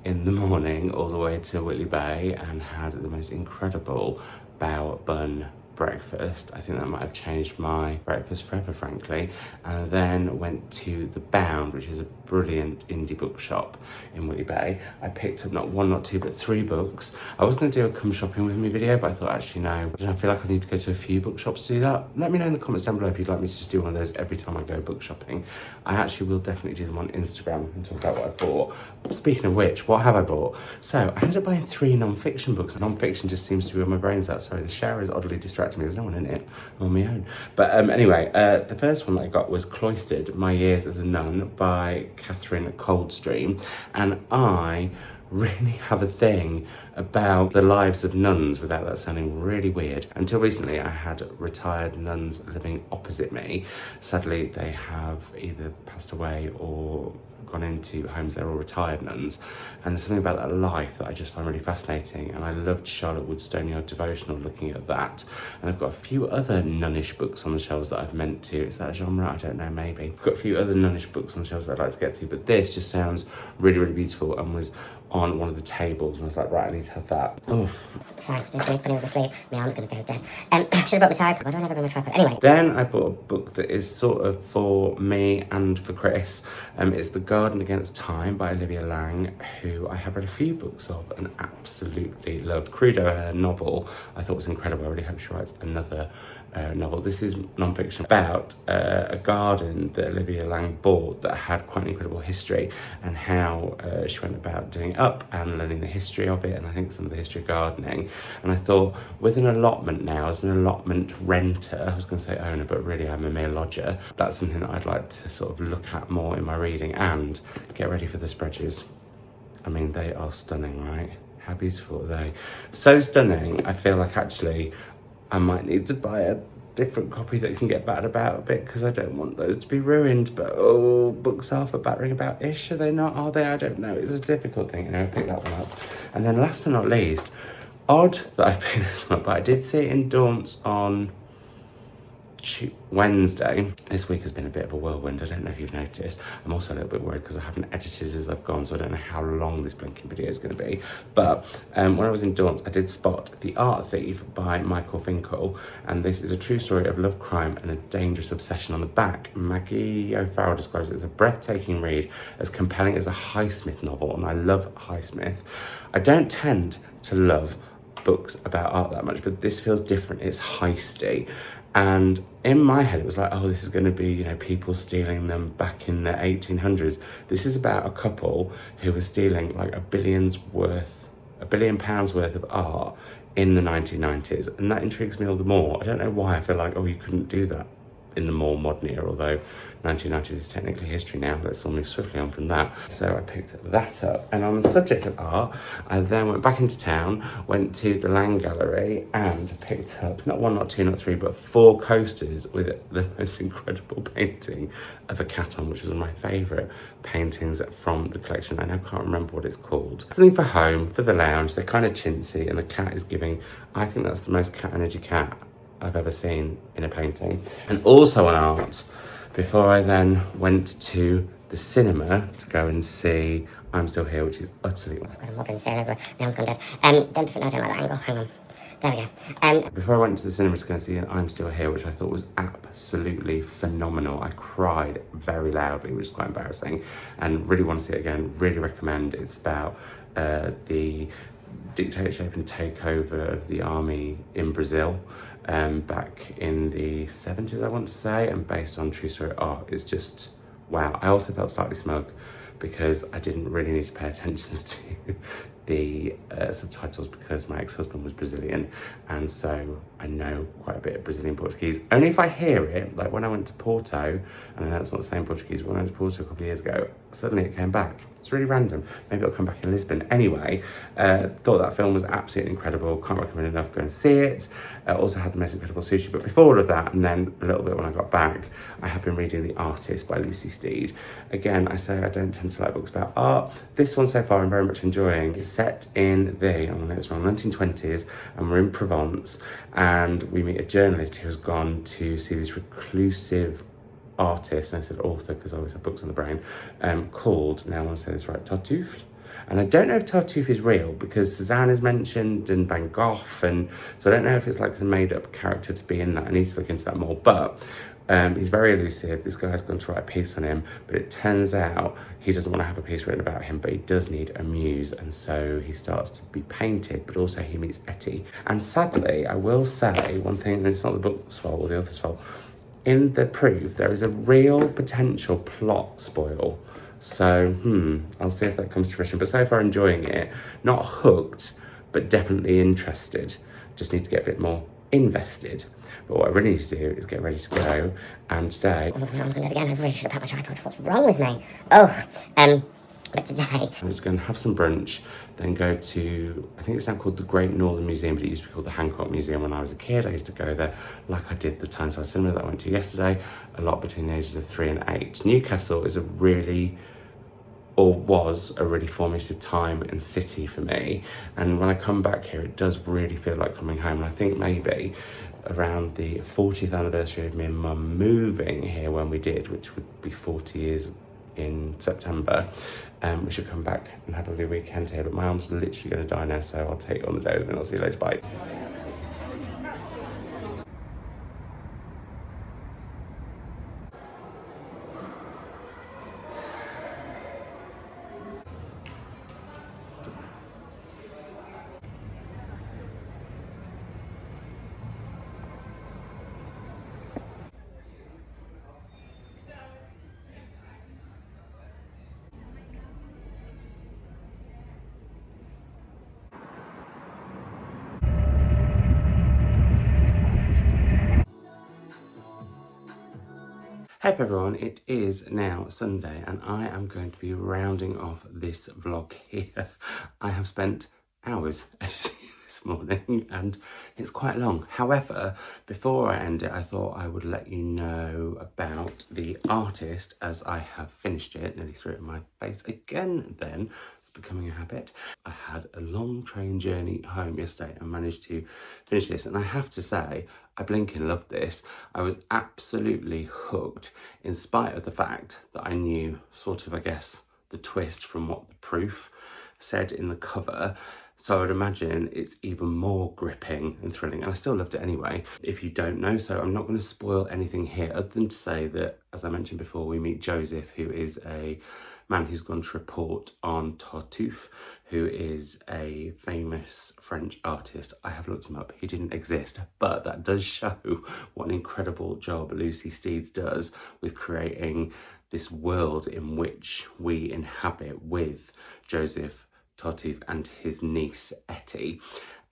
in the morning all the way to Whitley Bay and had the most incredible bao bun breakfast. I think that might have changed my breakfast forever, frankly. And then went to The Bound, which is a brilliant indie bookshop in Whitley Bay. I picked up not one, not two, but 3 books. I was going to do a come shopping with me video, but I thought actually no, I feel like I need to go to a few bookshops to do that. Let me know in the comments down below if you'd like me to just do one of those every time I go book shopping. I actually will definitely do them on Instagram and talk about what I bought. Speaking of which, what have I bought? So I ended up buying 3 non-fiction books. Non-fiction just seems to be where my brain's at. Sorry, the shower is oddly distracting me. There's no one in it. I'm on my own. But anyway, the first one that I got was Cloistered, My Years as a Nun by Catherine Coldstream. And I really have a thing about the lives of nuns, without that sounding really weird. Until recently, I had retired nuns living opposite me. Sadly, they have either passed away or gone into homes. They're all retired nuns, and there's something about that life that I just find really fascinating. And I loved Charlotte Wood's Stonyard Devotional, looking at that. And I've got a few other nunnish books on the shelves that I've meant to. Is that a genre? I don't know, maybe. I've got a few other nunnish books on the shelves that I'd like to get to, but this just sounds really, really beautiful and was on one of the tables, and I was like, right, I need to have that. Oh. Sorry, I'm still putting with the sleep. My arm's gonna go dead. Should have brought my tripod. Why do I never bring my tripod? Anyway. Then I bought a book that is sort of for me and for Chris. It's The Garden Against Time by Olivia Laing, who I have read a few books of and absolutely loved. Crudo, her novel, I thought was incredible. I really hope she writes another novel. This is non-fiction about a garden that Olivia Laing bought that had quite an incredible history, and how she went about doing it up and learning the history of it, and I think some of the history of gardening. And I thought, with an allotment now, as an allotment renter, I was going to say owner, but really I'm a mere lodger, that's something that I'd like to sort of look at more in my reading. And get ready for the spreadsheets. I mean, they are stunning, right? How beautiful are they? So stunning, I feel like actually I might need to buy a different copy that can get battered about a bit, because I don't want those to be ruined. But books are for battering about-ish, are they not? Are they? I don't know. It's a difficult thing. Anyway, I picked that one up. And then last but not least, odd that I picked this one up, but I did see it in Daunt's on Wednesday. This week has been a bit of a whirlwind. I don't know if you've noticed. I'm also a little bit worried because I haven't edited as I've gone, so I don't know how long this blinking video is going to be. But when I was in Daunt's, I did spot The Art Thief by Michael Finkel, and this is a true story of love, crime, and a dangerous obsession. On the back, Maggie O'Farrell describes it as a breathtaking read, as compelling as a Highsmith novel, and I love Highsmith. I don't tend to love books about art that much, but this feels different. It's heisty, and in my head it was like, oh, this is going to be, you know, people stealing them back in the 1800s. This is about a couple who were stealing like £1 billion worth of art in the 1990s, and that intrigues me all the more. I don't know why. I feel like, oh, you couldn't do that in the more modern era, although 1990s is technically history now. Let's all move swiftly on from that. So I picked that up, and on the subject of art, I then went back into town, went to the Land Gallery, and picked up not one, not two, not three, but 4 coasters with the most incredible painting of a cat on, which was one of my favourite paintings from the collection. I now can't remember what it's called. Something for home, for the lounge. They're kind of chintzy, and the cat is giving, I think that's the most cat energy cat I've ever seen in a painting. And also on art, before I then went to the cinema to go and see I'm Still Here, which is utterly... I've got a mob in saying over. My arm's gone dead. Don't like that angle. Hang on. There we go. Before I went to the cinema to go and see I'm Still Here, which I thought was absolutely phenomenal. I cried very loudly, which is quite embarrassing, and really want to see it again. Really recommend. It's about the dictatorship and takeover of the army in Brazil back in the 70s, I want to say, and based on true story art. It's just wow. I also felt slightly smug because I didn't really need to pay attention to the subtitles because my ex-husband was Brazilian, and so I know quite a bit of Brazilian Portuguese. Only if I hear it, like when I went to Porto, and I know it's not the same Portuguese, but when I went to Porto a couple of years ago, suddenly it came back. It's really random. Maybe it'll come back in Lisbon. Anyway, thought that film was absolutely incredible. Can't recommend enough. Go and see it. Also had the most incredible sushi. But before all of that, and then a little bit when I got back, I have been reading The Artist by Lucy Steeds. Again, I say I don't tend to like books about art. This one so far I'm very much enjoying. It's set in the, I'm gonna get this wrong, 1920s, and we're in Provence, and we meet a journalist who has gone to see this reclusive artist, and I said author because I always have books on the brain, called, now I want to say this right, Tartuffe. And I don't know if Tartuffe is real because Cézanne is mentioned and Van Gogh, and so I don't know if it's like a made up character to be in that. I need to look into that more, but he's very elusive. This guy's going to write a piece on him, but it turns out he doesn't want to have a piece written about him, but he does need a muse, and so he starts to be painted, but also he meets Etty. And sadly, I will say one thing, and it's not the book's fault or the author's fault, in the proof, there is a real potential plot spoil. So, I'll see if that comes to fruition. But so far, enjoying it. Not hooked, but definitely interested. Just need to get a bit more invested. But what I really need to do is get ready to go. And today... Oh, I'm going to do it again. I really should have packed my tripod. What's wrong with me? But today... I'm just going to have some brunch, then go to, I think it's now called the Great Northern Museum, but it used to be called the Hancock Museum when I was a kid. I used to go there like I did the Tyneside Cinema that I went to yesterday, a lot between the ages of 3 and 8. Newcastle is was a really formative time and city for me. And when I come back here, it does really feel like coming home. And I think maybe around the 40th anniversary of me and Mum moving here when we did, which would be 40 years in September, we should come back and have a lovely weekend here. But my arm's literally going to die now, so I'll take it on the day and I'll see you later. Bye. Hey everyone, it is now Sunday and I am going to be rounding off this vlog here. I have spent hours editing this this morning and it's quite long. However, before I end it, I thought I would let you know about the artist as I have finished it. Nearly threw it in my face again then. It's becoming a habit. I had a long train journey home yesterday and managed to finish this, and I have to say I blinking loved this. I was absolutely hooked in spite of the fact that I knew sort of, I guess, the twist from what the proof said in the cover. So I would imagine it's even more gripping and thrilling, and I still loved it anyway. If you don't know, so I'm not going to spoil anything here other than to say that, as I mentioned before, we meet Joseph, who is a man who's gone to report on Tartuffe, who is a famous French artist. I have looked him up, he didn't exist, but that does show what an incredible job Lucy Steeds does with creating this world in which we inhabit with Joseph, Tartuffe and his niece Etty.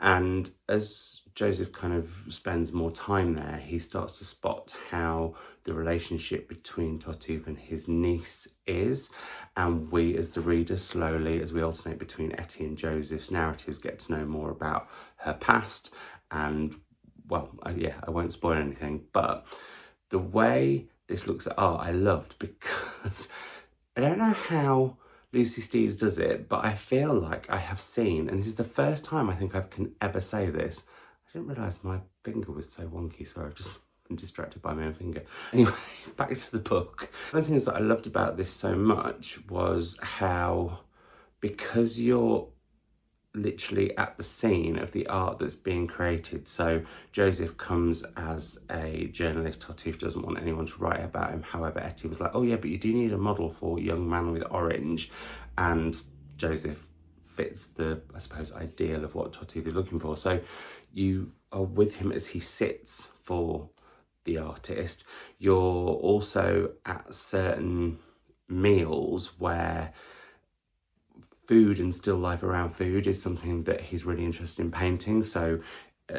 And as Joseph kind of spends more time there, he starts to spot how the relationship between Tartuffe and his niece is, and we as the reader slowly, as we alternate between Etty and Joseph's narratives, get to know more about her past. And well, yeah, I won't spoil anything, but the way this looks at art I loved, because I don't know how Lucy Steeds does it, but I feel like I have seen, and this is the first time I think I can ever say this. I didn't realise my finger was so wonky, so I've just been distracted by my own finger. Anyway, back to the book. One of the things that I loved about this so much was how, because you're literally at the scene of the art that's being created. So Joseph comes as a journalist. Tartuffe doesn't want anyone to write about him. However, Etty was like, oh yeah, but you do need a model for Young Man with Orange. And Joseph fits the, I suppose, ideal of what Tartuffe is looking for. So you are with him as he sits for the artist. You're also at certain meals where food and still life around food is something that he's really interested in painting. So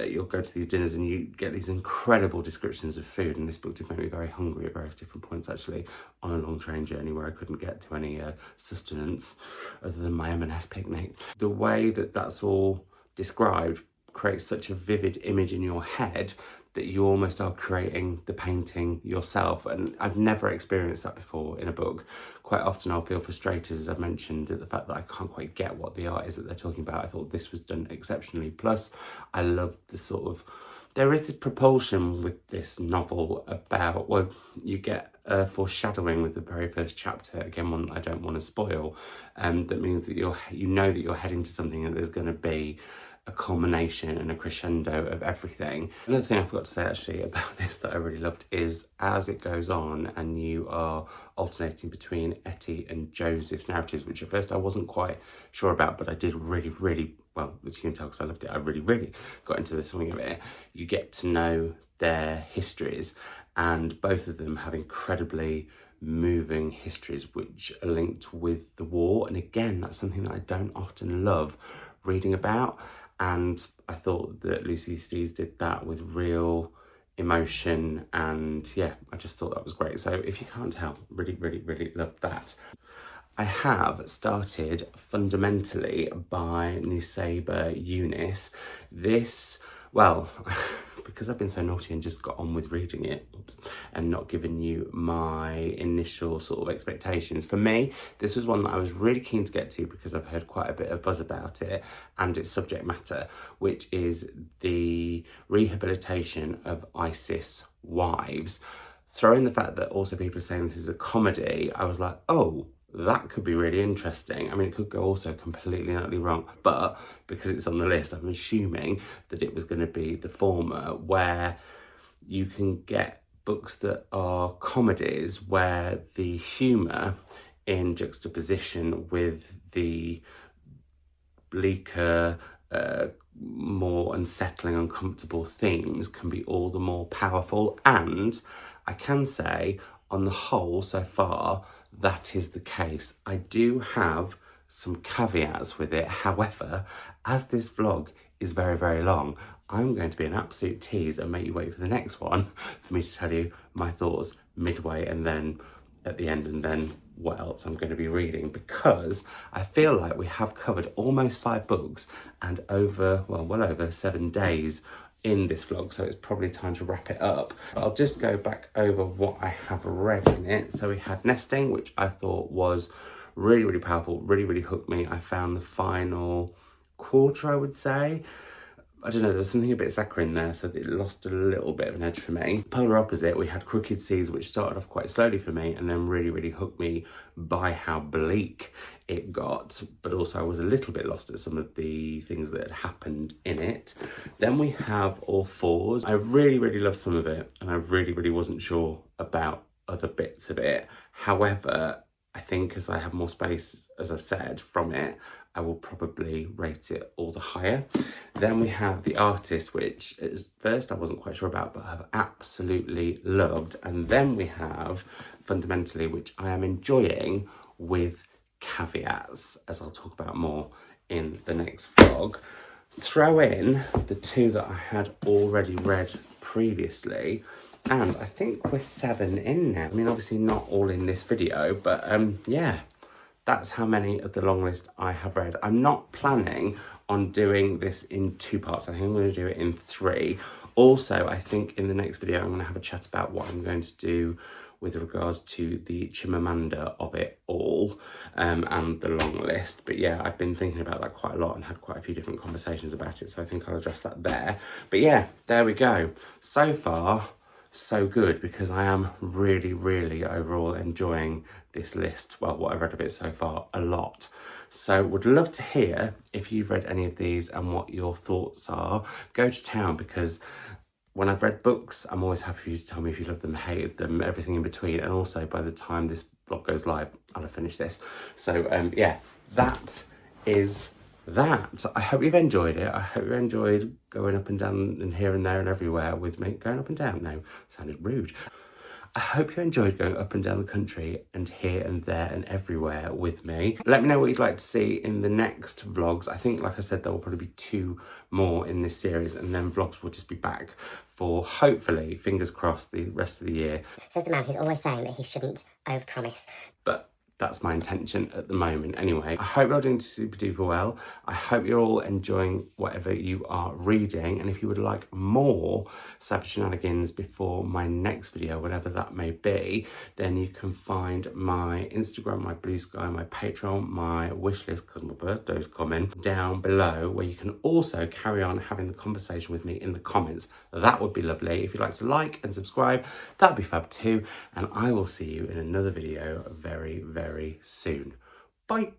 you'll go to these dinners and you get these incredible descriptions of food, and this book did make me very hungry at various different points actually on a long train journey where I couldn't get to any sustenance other than my M&S picnic. The way that that's all described creates such a vivid image in your head that you almost are creating the painting yourself, and I've never experienced that before in a book. Quite often I'll feel frustrated, as I've mentioned, at the fact that I can't quite get what the art is that they're talking about. I thought this was done exceptionally. Plus, I love the sort of, there is this propulsion with this novel about, well, you get a foreshadowing with the very first chapter, again, one I don't want to spoil, that means that you know that you're heading to something, and there's going to be a culmination and a crescendo of everything. Another thing I forgot to say actually about this that I really loved is as it goes on and you are alternating between Etty and Joseph's narratives, which at first I wasn't quite sure about, but I did really, well, as you can tell because I loved it, I really got into the swing of it. You get to know their histories, and both of them have incredibly moving histories which are linked with the war. And again, that's something that I don't often love reading about. And I thought that Lucy Steeds did that with real emotion, and yeah, I just thought that was great. So if you can't tell, really loved that. I have started Fundamentally by Nussaibah Younis. This, well, because I've been so naughty and just got on with reading it, and not given you my initial sort of expectations. For me, this was one that I was really keen to get to because I've heard quite a bit of buzz about it and its subject matter, which is the rehabilitation of ISIS wives. Throwing the fact that also people are saying this is a comedy, I was like, oh, that could be really interesting. I mean, it could go also completely and utterly wrong, but because it's on the list, I'm assuming that it was going to be the former, where you can get books that are comedies where the humour in juxtaposition with the bleaker, more unsettling, uncomfortable themes can be all the more powerful. And I can say, on the whole, so far, that is the case. I do have some caveats with it. However, as this vlog is very long, I'm going to be an absolute tease and make you wait for the next one for me to tell you my thoughts midway and then at the end, and then what else I'm going to be reading, because I feel like we have covered almost 5 books and well over 7 days in this vlog, so it's probably time to wrap it up. I'll just go back over what I have read in it. So we had Nesting, which I thought was really, really powerful, really, really hooked me. I found the final quarter, I would say, I don't know, there was something a bit saccharine there, so it lost a little bit of an edge for me. Polar opposite, we had Crooked Seas, which started off quite slowly for me and then really, really hooked me by how bleak it got, but also I was a little bit lost at some of the things that had happened in it. Then we have All Fours. I really, really loved some of it, and I really, really wasn't sure about other bits of it. However, I think as I have more space, as I've said, from it, I will probably rate it all the higher. Then we have The Artist, which at first I wasn't quite sure about, but I've absolutely loved. And then we have Fundamentally, which I am enjoying with caveats, as I'll talk about more in the next vlog. Throw in the 2 that I had already read previously, and I think we're 7 in now. I mean, obviously not all in this video, but yeah. That's how many of the long list I have read. I'm not planning on doing this in 2 parts. I think I'm going to do it in 3. Also, I think in the next video, I'm going to have a chat about what I'm going to do with regards to the Chimamanda of it all, and the long list. But yeah, I've been thinking about that quite a lot and had quite a few different conversations about it, so I think I'll address that there. But yeah, there we go. So far, so good, because I am really, really overall enjoying this list. Well, what I've read of it so far, a lot. So would love to hear if you've read any of these and what your thoughts are. Go to town, because when I've read books, I'm always happy for you to tell me if you loved them, hated them, everything in between. And also, by the time this vlog goes live, I'll have finished this. So yeah, that is that. I hope you've enjoyed it. I hope you enjoyed going up and down and here and there and everywhere with me. Going up and down? No, sounded rude. I hope you enjoyed going up and down the country and here and there and everywhere with me. Let me know what you'd like to see in the next vlogs. I think, like I said, there will probably be 2 more in this series, and then vlogs will just be back for, hopefully, fingers crossed, the rest of the year. Says the man who's always saying that he shouldn't overpromise. But that's my intention at the moment anyway. I hope you're all doing super duper well. I hope you're all enjoying whatever you are reading. And if you would like more Sabbath shenanigans before my next video, whatever that may be, then you can find my Instagram, my Blue Sky, my Patreon, my wishlist, because my birthday's coming, down below, where you can also carry on having the conversation with me in the comments. That would be lovely. If you'd like to like and subscribe, that'd be fab too. And I will see you in another video very, very soon. Bye.